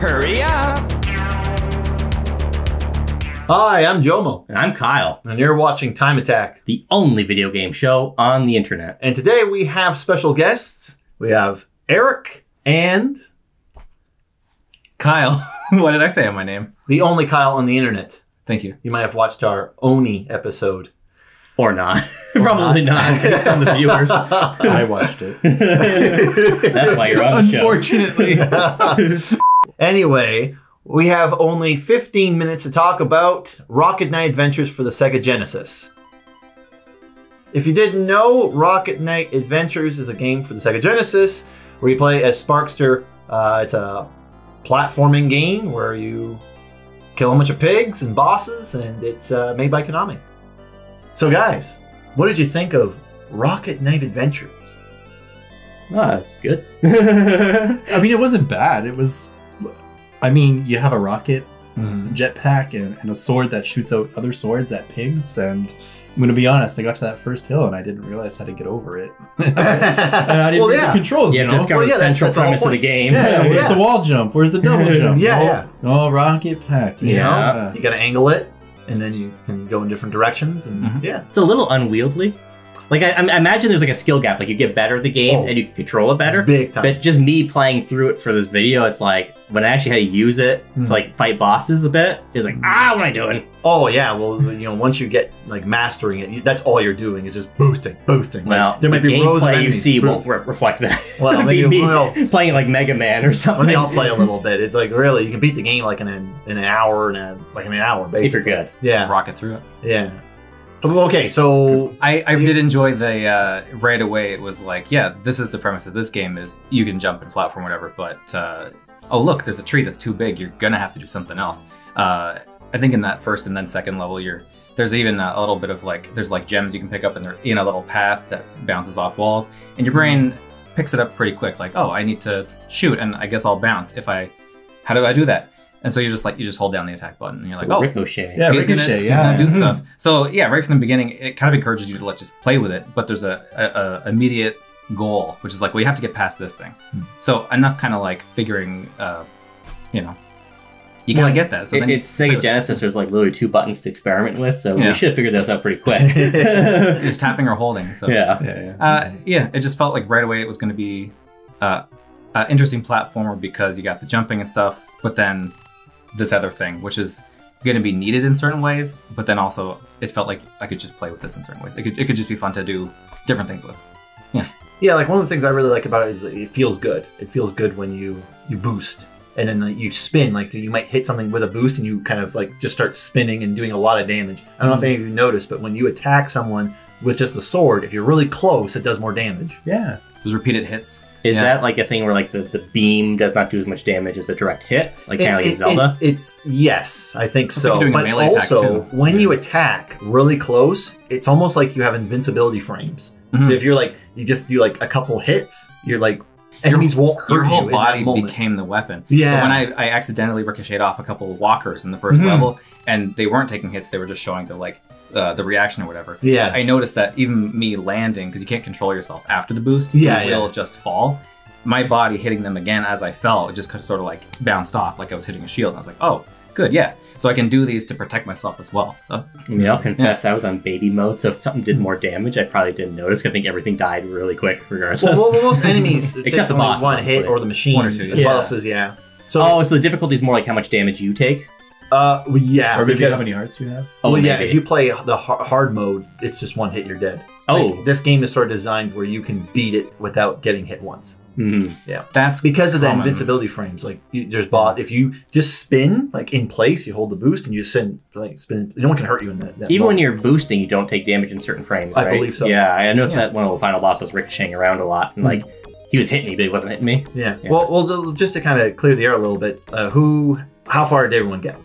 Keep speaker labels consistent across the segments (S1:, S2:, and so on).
S1: Hurry up!
S2: Hi, I'm Jomo.
S3: And I'm Kyle.
S2: And you're watching Time Attack,
S3: the only video game show on the internet.
S2: And today we have special guests. We have Eric and...
S4: Kyle. What did I say on my name?
S2: The only Kyle on the internet.
S4: Thank you.
S2: You might have watched our Oni episode.
S3: Or not. Probably not, based on the viewers.
S5: I watched it.
S3: That's why you're on the show.
S4: Unfortunately.
S2: Anyway, we have only 15 minutes to talk about Rocket Knight Adventures for the Sega Genesis. If you didn't know, Rocket Knight Adventures is a game for the Sega Genesis where you play as Sparkster. It's a platforming game where you kill a bunch of pigs and bosses, and it's made by Konami. So guys, what did you think of Rocket Knight Adventures?
S3: Oh, that's good.
S5: I mean, it wasn't bad. It was... I mean, you have a rocket, jetpack, and a sword that shoots out other swords at pigs, and I'm going to be honest, I got to that first hill and I didn't realize how to get over it. And I didn't get the controls,
S3: you discovered the central premise of the game.
S5: Yeah, where's the wall jump? Where's the double jump?
S2: Yeah.
S5: Oh, rocket pack.
S2: You know, you got to angle it, and then you can go in different directions, and yeah.
S3: It's a little unwieldy. Like, I imagine there's like a skill gap. Like, you get better at the game and you can control it better.
S2: Big time.
S3: But just me playing through it for this video, it's like, when I actually had to use it to like fight bosses a bit, it's like, what am I doing?
S2: Oh, yeah. Well, you know, once you get like mastering it, that's all you're doing is just boosting.
S3: Well,
S2: like, there might be rows of
S3: gameplay you
S2: enemies.
S3: see won't reflect that.
S2: Well, maybe
S3: me playing like Mega Man or something.
S2: Let me all play a little bit. It's like, really, you can beat the game like in an hour, basically.
S3: If you're good.
S2: Yeah.
S4: Rocket through it.
S2: Yeah. Okay, so...
S4: I did enjoy the, right away it was like, yeah, this is the premise of this game is you can jump and platform, whatever, but, oh look, there's a tree that's too big, you're gonna have to do something else. I think in that first and then second level, there's even a little bit of like, there's like gems you can pick up and they're in a little path that bounces off walls, and your brain picks it up pretty quick, like, oh, I need to shoot, and I guess I'll bounce how do I do that? And so you just hold down the attack button, and you're like, oh,
S3: ricochet.
S5: Yeah,
S4: he's gonna do stuff. So yeah, right from the beginning, it kind of encourages you to just play with it. But there's a immediate goal, which is like, well, you have to get past this thing. So enough kind of like figuring, you know, you kind of get that. So then
S3: it's Sega Genesis. There's like literally 2 buttons to experiment with, so we should have figured those out pretty quick.
S4: just tapping or holding. So
S3: yeah.
S4: It just felt like right away it was going to be an interesting platformer because you got the jumping and stuff, but then this other thing, which is going to be needed in certain ways, but then also it felt like I could just play with this in certain ways. It could just be fun to do different things with. Yeah.
S2: Yeah, like one of the things I really like about it is that it feels good. It feels good when you boost and then you spin. Like you might hit something with a boost and you kind of like just start spinning and doing a lot of damage. I don't know if any of you noticed, but when you attack someone with just the sword, if you're really close, it does more damage.
S5: Yeah.
S4: Those repeated hits.
S3: Is that like a thing where like the beam does not do as much damage as a direct hit? Like kind of like in Zelda?
S2: Yes, I think so.
S4: Like
S2: but also, when you attack really close, it's almost like you have invincibility frames. So if you're like, you just do like a couple hits, you're like, enemies won't hurt you.
S4: Your whole body became the weapon.
S2: Yeah.
S4: So when I accidentally ricocheted off a couple of walkers in the first level, and they weren't taking hits, they were just showing the reaction or whatever.
S2: Yeah.
S4: I noticed that even me landing, because you can't control yourself after the boost, you will just fall. My body hitting them again as I fell, it just kind of sort of like bounced off like I was hitting a shield. And I was like, oh, good, yeah. So I can do these to protect myself as well. So
S3: I mean, I'll confess, I was on baby mode, so if something did more damage, I probably didn't notice. I think everything died really quick, regardless.
S2: Well, most enemies,
S3: except the boss,
S2: one hit or the machines,
S4: one or two,
S2: the bosses,
S3: So the difficulty is more like how much damage you take.
S5: Or maybe how many hearts you have.
S2: Oh, well, yeah. If you play the hard mode, it's just one hit, you're dead.
S3: Oh,
S2: like, this game is sort of designed where you can beat it without getting hit once. Yeah,
S4: that's
S2: because of the invincibility frames. Like, if you just spin like in place, you hold the boost and you spin. No one can hurt you in that.
S3: Even when you're boosting, you don't take damage in certain frames. Right?
S2: I believe so.
S3: Yeah, I noticed that one of the final bosses ricocheting around a lot, and like he was hitting me, but he wasn't hitting me.
S2: Yeah. Well, just to kind of clear the air a little bit, how far did everyone get?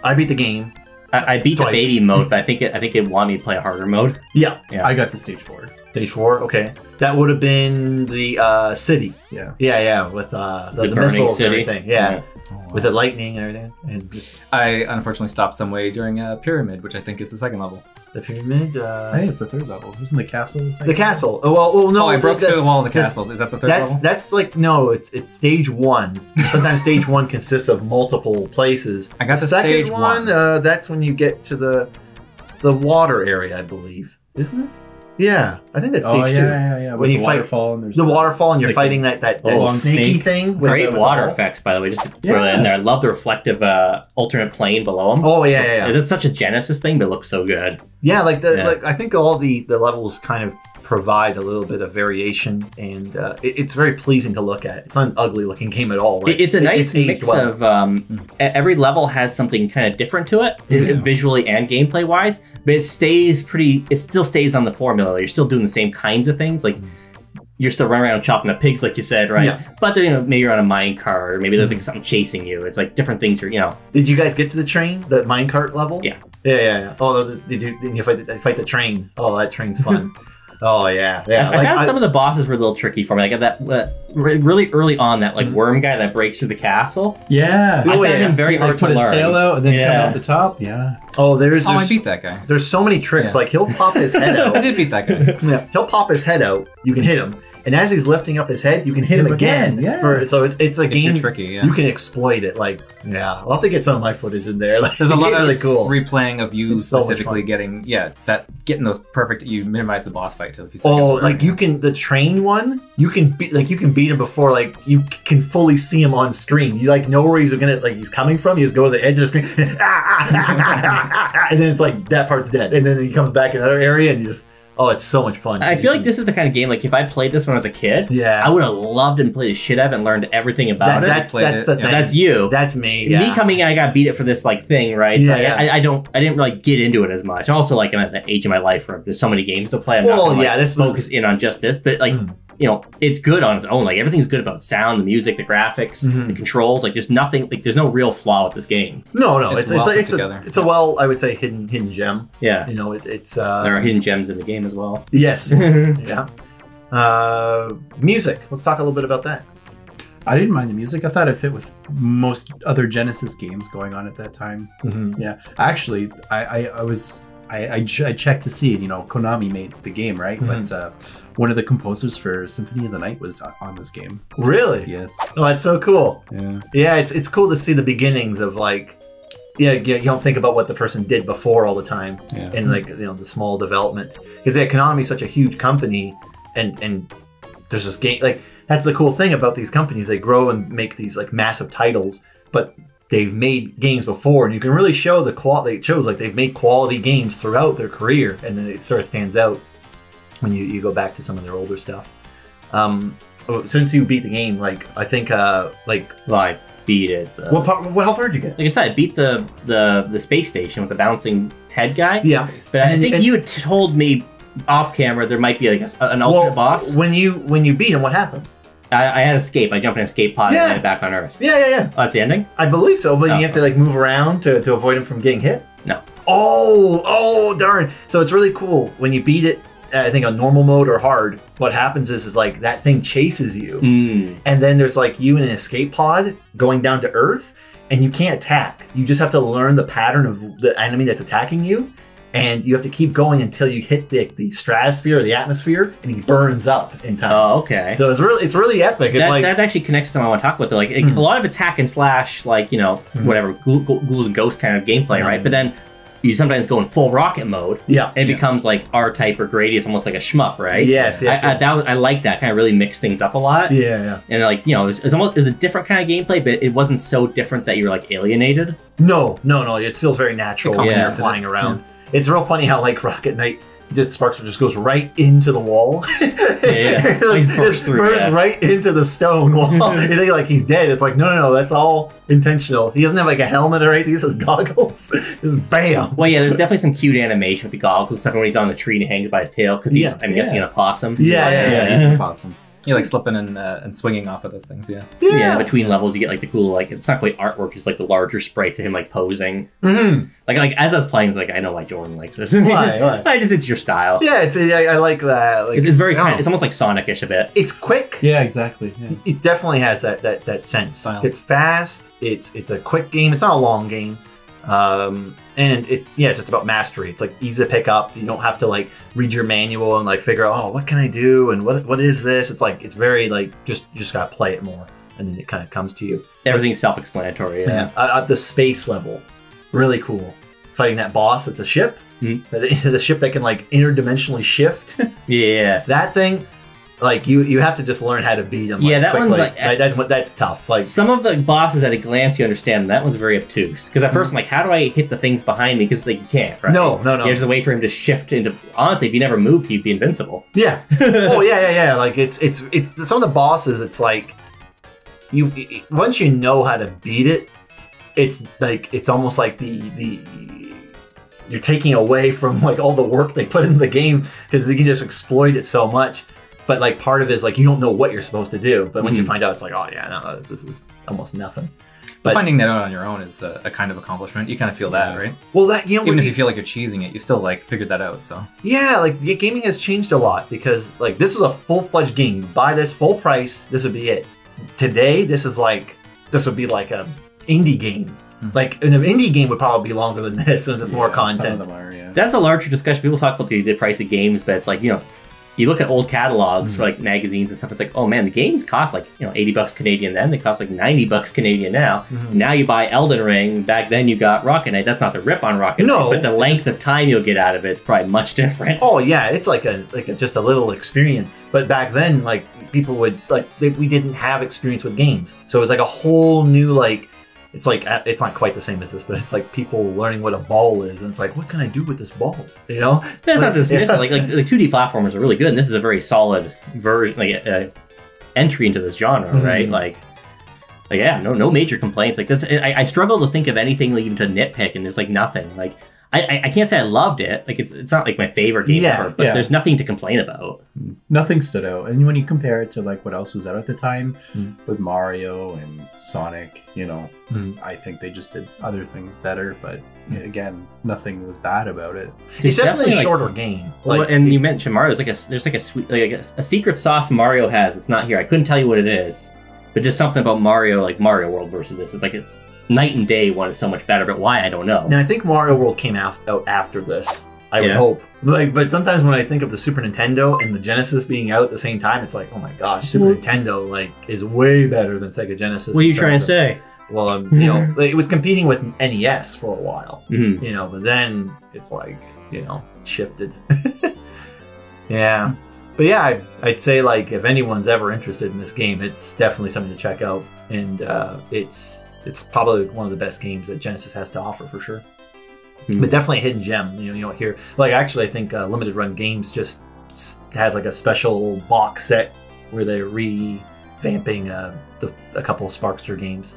S2: I beat the game.
S3: I beat the baby mode, but I think it wanted me to play a harder mode.
S2: Yeah.
S5: I got to stage 4.
S2: Stage 4, okay. That would have been the city.
S5: Yeah.
S2: Yeah, with the
S3: burning
S2: missiles
S3: city.
S2: and everything. Yeah.
S4: Oh, wow.
S2: With the lightning and everything. And just
S4: I unfortunately stopped some way during a pyramid, which I think is the second level.
S2: the pyramid.
S5: Hey, it's the third level. Isn't the castle the second
S2: The castle. Oh, well, no.
S4: Oh, I broke
S2: that-
S4: through the wall of the
S2: this-
S4: castles. Is that the third level?
S2: That's like, no, it's stage 1. Sometimes stage 1 consists of multiple places.
S4: I got
S2: the
S4: to
S2: second
S4: stage
S2: one.
S4: one.
S2: That's when you get to the water area, I believe. Isn't it? Yeah, I think that's
S5: Oh,
S2: stage 2.
S5: yeah.
S2: When
S5: With
S2: you
S5: the
S2: fight-
S5: waterfall and there's
S2: The waterfall, and you're
S5: like
S2: fighting that
S3: long
S2: snaky
S3: snake.
S2: thing.
S3: Great
S2: the
S3: water
S2: ball.
S3: effects, by the way, just to throw that in there. I love the reflective alternate plane below them.
S2: Oh yeah.
S3: It's such a Genesis thing, but it looks so good.
S2: Yeah, like
S3: Yeah.
S2: like I think all the levels kind of provide a little bit of variation, and it's very pleasing to look at. It's not an ugly looking game at all. Like,
S3: It's a nice
S2: aged
S3: mix
S2: well.
S3: of every level has something kind of different to it, visually and gameplay wise. But it still stays on the formula. You're still doing the same kinds of things, like. You're still running around chopping up pigs, like you said, right?
S2: Yeah.
S3: But then, maybe you're on a mine cart, or maybe there's like something chasing you. It's like different things.
S2: Did you guys get to the train, the minecart level?
S3: Yeah.
S2: Yeah. Oh, did you fight the train? Oh, that train's fun. Oh yeah.
S3: I found some of the bosses were a little tricky for me. Like I got that really early on, that like worm guy that breaks through the castle.
S5: Yeah.
S3: I found him very
S5: He,
S3: hard
S5: like, put
S3: to
S5: his
S3: learn.
S5: tail out and then come
S3: Yeah.
S5: out the top. Yeah.
S2: Oh, there's
S4: I beat that guy.
S2: there's so many tricks.
S4: Yeah.
S2: Like he'll pop his head
S4: I
S2: out.
S4: did beat that guy.
S2: Yeah, he'll pop his head out. You can hit him, and as he's lifting up his head, you can hit him again.
S5: Yeah.
S2: So it's a
S4: If you're
S2: game.
S4: tricky, yeah.
S2: You can exploit it. Like, yeah, I'll have to get some of my footage in there. Like,
S4: There's a lot
S2: it's
S4: of
S2: really cool.
S4: replaying of you
S2: It's so much
S4: specifically
S2: fun.
S4: getting those perfect. You minimize the boss fight to a few seconds.
S2: Oh,
S4: or
S2: like
S4: whatever.
S2: you can the train one. You can beat him before like you can fully see him on screen. You like know where he's he's coming from. You just go to the edge of the screen, and then it's like that part's dead, and then he comes back in another area, and you just it's so much fun.
S3: I feel like this is the kind of game, like if I played this when I was a kid,
S2: Yeah.
S3: I would have loved and played the shit out of it and learned everything about it.
S2: That's
S4: Played
S2: the
S4: it,
S2: thing.
S4: yeah.
S3: That's you.
S2: That's me. Yeah.
S3: Me coming in, I got beat it for this like thing, right? So
S2: Yeah,
S3: I didn't really get into it as much. Also, like I'm at the age of my life where there's so many games to play. I'm not
S2: Well,
S3: gonna,
S2: yeah, this was-
S3: focus in on just this, but like it's good on its own. Like everything's good about sound, the music, the graphics, the controls. Like there's nothing, like there's no real flaw with this game.
S2: No,
S4: It's well put together.
S2: it's a well, I would say hidden gem.
S3: Yeah,
S2: You know, it's
S3: there are hidden gems in the game as well.
S2: yes, yeah. Music. Let's talk a little bit about that.
S5: I didn't mind the music. I thought it fit with most other Genesis games going on at that time. Yeah. Actually, I checked to see, Konami made the game, right? But one of the composers for Symphony of the Night was on this game.
S2: Really?
S5: Yes.
S2: Oh, that's so cool.
S5: Yeah.
S2: Yeah, it's cool to see the beginnings of like, you don't think about what the person did before all the time,
S5: Yeah.
S2: and like the small development, because Konami is such a huge company, and there's this game like that's the cool thing about these companies. They grow and make these like massive titles, but they've made games before, and you can really show the quality. It shows like they've made quality games throughout their career, and then it sort of stands out when you go back to some of their older stuff. Since you beat the game, like I think
S3: Well, I beat it.
S2: what part? How far did you get?
S3: Like I said, I beat the space station with the bouncing head guy.
S2: Yeah,
S3: But I
S2: And-
S3: think
S2: and-
S3: you had told me off camera there might be like an alternate boss.
S2: When you beat him, what happens?
S3: I had escape. I jumped in an escape pod
S2: Yeah.
S3: and landed back on Earth.
S2: Yeah.
S3: Oh, that's the ending?
S2: I believe so, but
S3: Oh.
S2: you have to like move around to avoid him from getting hit.
S3: No.
S2: Oh darn! So it's really cool when you beat it. I think on normal mode or hard. What happens is like that thing chases you, and then there's like you in an escape pod going down to Earth, and you can't attack. You just have to learn the pattern of the enemy that's attacking you, and you have to keep going until you hit the stratosphere or the atmosphere, and he burns up in time.
S3: Oh, okay.
S2: So it's really epic. It's
S3: that,
S2: like
S3: that actually connects to something I want to talk about. Though. Like a lot of it's hack and slash, like whatever ghouls and ghosts kind of gameplay, right? But then you sometimes go in full rocket mode,
S2: yeah.
S3: and it becomes like R-type or Gradius, almost like a shmup, right?
S2: Yes.
S3: I like that kind of really mix things up a lot.
S2: Yeah.
S3: And like it was a different kind of gameplay, but it wasn't so different that you're like alienated.
S2: No. It feels very natural when
S3: Yeah.
S2: you're flying around. It's real funny how like Rocket Knight, Sparkster just goes right into the wall.
S3: Yeah.
S2: Like,
S3: He's burst through,
S2: burst
S3: yeah.
S2: right into the stone wall. You think like he's dead. It's like no, that's all intentional. He doesn't have like a helmet or anything. He just has goggles. Just bam.
S3: Well, yeah, there's definitely some cute animation with the goggles and stuff when he's on the tree and he hangs by his tail because he's,
S2: Yeah.
S3: I'm guessing, an opossum.
S2: Yeah.
S4: He's a possum. You like slipping and swinging off of those things, yeah.
S3: Yeah, between levels you get like the cool, like, it's not quite artwork, just like the larger sprites of him like posing. Like as I was playing, it's like, I know why Jordan likes this.
S2: Why?
S3: It's your style.
S2: Yeah, I like that. Like,
S3: it's very it's almost like Sonic-ish a bit.
S2: It's quick.
S5: Yeah, exactly. Yeah.
S2: It definitely has that sense.
S4: Style.
S2: It's fast. It's a quick game. It's not a long game. And it's just about mastery. It's like easy to pick up. You don't have to like read your manual and like figure out, oh, what can I do and what is this? It's like it's very like you just gotta play it more, and then it kind of comes to you.
S3: Everything's self-explanatory. Yeah.
S2: At the space level, really cool. Fighting that boss at the ship, the ship that can like interdimensionally shift.
S3: Yeah.
S2: That thing. Like you have to just learn how to beat them. Like,
S3: that
S2: quickly.
S3: one's like
S2: that's tough. Like
S3: some of the bosses at a glance you understand. That one's very obtuse because at first I'm like, how do I hit the things behind me? Because like you can't. Right?
S2: No.
S3: There's a way for him to shift into. Honestly, if you never moved, he'd be invincible.
S2: Yeah. Oh yeah. Like it's some of the bosses. It's like once you know how to beat it, it's almost like the you're taking away from like all the work they put into the game because you can just exploit it so much. But like part of it is like you don't know what you're supposed to do. But when you find out, it's like, oh yeah, no, this is almost nothing. But
S4: finding that out on your own is a kind of accomplishment. You kind of feel that, right?
S2: Well, that
S4: even if you feel like you're cheesing it, you still like figured that out. So
S2: yeah, like gaming has changed a lot because like this is a full-fledged game. You buy this full price, this would be it. Today, this would be like a indie game. Like an indie game would probably be longer than this, and there's more content.
S5: Some of them are, yeah.
S3: That's a larger discussion. People talk about the price of games, but it's like you look at old catalogs for like magazines and stuff. It's like, oh man, the games cost like $80 Canadian then. They cost like $90 Canadian now. Now you buy Elden Ring. Back then you got Rocket Knight. That's not the rip on Rocket Knight, but the length of time you'll get out of it is probably much different.
S2: Oh yeah, it's like just a little experience. But back then, like people would we didn't have experience with games, so it was like a whole new like. It's like it's not quite the same as this, but it's like people learning what a ball is, and it's like, what can I do with this ball?
S3: That's not dismissive. Like 2D platformers are really good, and this is a very solid version, like entry into this genre, right? Like yeah, no major complaints. Like I struggle to think of anything like, even to nitpick, and there's like nothing. Like I can't say I loved it. Like it's not like my favorite game ever, but there's nothing to complain about.
S5: Nothing stood out. And when you compare it to like what else was out at the time with Mario and Sonic, I think they just did other things better. But again, nothing was bad about it.
S2: It's definitely a shorter game.
S3: Well, and you mentioned Mario. There's like a sweet, like a secret sauce Mario has. It's not here. I couldn't tell you what it is, but just something about Mario, like Mario World versus this. It's like it's night and day. One is so much better, but why I don't know.
S2: Now I think Mario World came out after this. I would hope. But sometimes when I think of the Super Nintendo and the Genesis being out at the same time, it's like, oh my gosh, Super Nintendo is way better than Sega Genesis.
S3: What are you trying to say?
S2: Well, it was competing with NES for a while. But then it's like shifted. Yeah. But yeah, I'd say like if anyone's ever interested in this game, it's definitely something to check out, and it's probably one of the best games that Genesis has to offer for sure. But definitely a hidden gem. You don't hear like actually I think Limited Run Games just has like a special box set where they're revamping a couple of Sparkster games,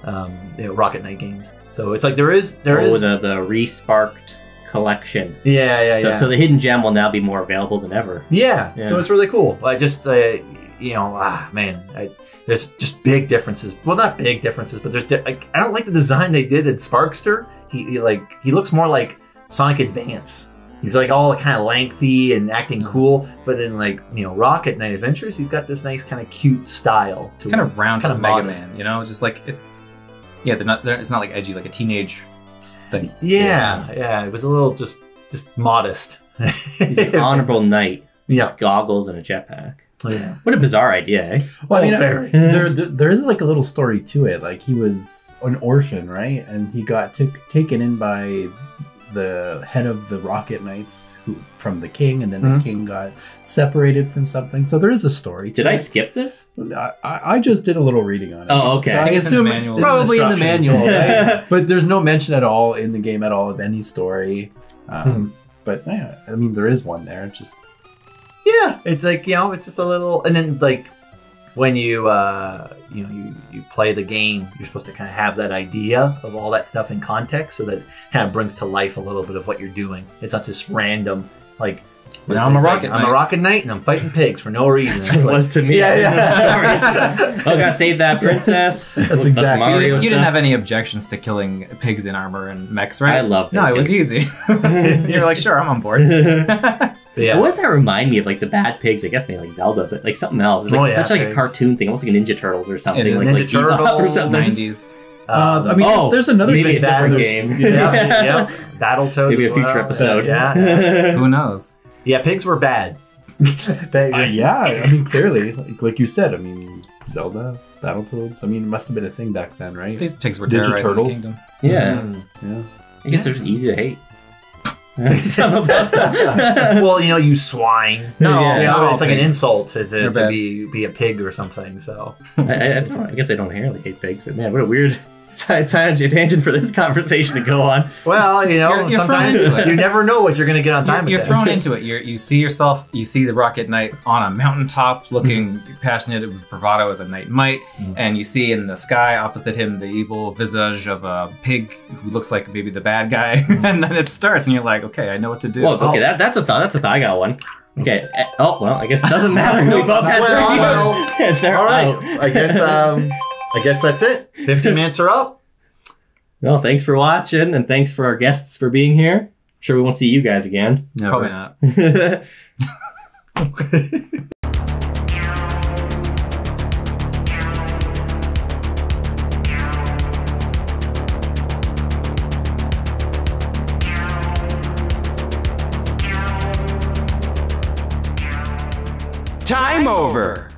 S2: Rocket Knight games. So it's like there is
S3: the Resparked collection.
S2: Yeah.
S3: So the hidden gem will now be more available than ever.
S2: Yeah. So it's really cool. I just there's just big differences. Well, not big differences, but there's I don't like the design they did in Sparkster. He looks more like Sonic Advance. He's like all kind of lengthy and acting cool, but in Rocket Knight Adventures, he's got this nice kind of cute style.
S4: It's kind of round, kind of Mega Man. Just like it's it's not like edgy like a teenage thing.
S2: Yeah. It was a little just modest.
S3: He's an honorable knight.
S2: Yeah,
S3: with goggles and a jetpack.
S2: Oh, yeah.
S3: What a bizarre idea, eh?
S5: Well, there is like a little story to it. Like he was an orphan, right? And he got taken in by the head of the Rocket Knights from the king, and then the king got separated from something. So there is a story.
S3: Did I skip this?
S5: I just did a little reading on it.
S3: Oh, okay.
S5: So I assume it's probably in the manual, right? But there's no mention at all in the game at all of any story. But yeah, I mean, there is one there. Just
S2: it's like it's just a little, and then like when you you play the game, you're supposed to kind of have that idea of all that stuff in context, so that kind of brings to life a little bit of what you're doing. It's not just random. Like
S4: Now I'm a
S2: It's like,
S4: rocket.
S2: I'm a rocket knight and I'm fighting pigs for no reason.
S3: It was to me.
S2: Yeah, yeah.
S3: Oh, gotta save that princess.
S2: That's exactly-
S3: Mario
S4: You didn't
S3: stuff.
S4: have any objections to killing pigs in armor and mechs, right?
S3: I love
S4: No, it was
S3: pigs.
S4: easy. You were like, sure, I'm on board.
S2: Yeah.
S3: What does that remind me of? Like the bad pigs? I guess maybe like Zelda, but like something else. It's like
S2: Oh, yeah,
S3: such like a
S2: pigs.
S3: cartoon thing, almost like a Ninja Turtles or something.
S4: It is.
S3: Like
S2: Ninja
S3: Bebop or
S2: Turtles,
S3: something.
S4: 90s.
S5: I mean,
S3: Oh,
S5: there's another
S3: maybe a
S5: big
S3: different
S5: there's-
S3: game.
S2: Yeah. Battletoads.
S3: Maybe a
S2: as
S3: future
S2: well.
S3: episode.
S2: Yeah.
S4: Who knows?
S2: Yeah, pigs were bad.
S5: Yeah, I mean, clearly, like you said, I mean, Zelda, Battletoads. I mean, it must have been a thing back then, right?
S4: These pigs were
S5: Ninja
S4: terrorizing
S5: Turtles.
S4: the kingdom.
S3: Yeah.
S2: Mm.
S5: Yeah.
S3: I guess they're just easy to hate. Something about that.
S2: Well, you swine.
S4: No,
S3: Yeah.
S2: You know,
S4: all
S2: it's like an
S4: pigs.
S2: insult to
S4: They're bad.
S2: be a pig or something. So
S3: I guess I don't inherently hate pigs, but man, what a weird tangent for this conversation to go on.
S2: well,
S4: You're thrown
S2: sometimes
S4: into it.
S2: you never know what you're going to get on time.
S4: You're
S2: attack.
S4: thrown into it. You see yourself. You see the Rocket Knight on a mountaintop, looking passionate with bravado as a knight might, and you see in the sky opposite him the evil visage of a pig who looks like maybe the bad guy, and then it starts, and you're like, okay, I know what to do.
S3: Well, okay, that's a thought. That's a thought. I got one. Okay. Oh well, I guess it doesn't matter. We both had
S2: Well,
S3: and they're
S2: All right.
S3: out.
S2: I guess that's it. 15 minutes are up.
S3: Well, thanks for watching, and thanks for our guests for being here. I'm sure we won't see you guys again.
S4: Probably not.
S1: Time over!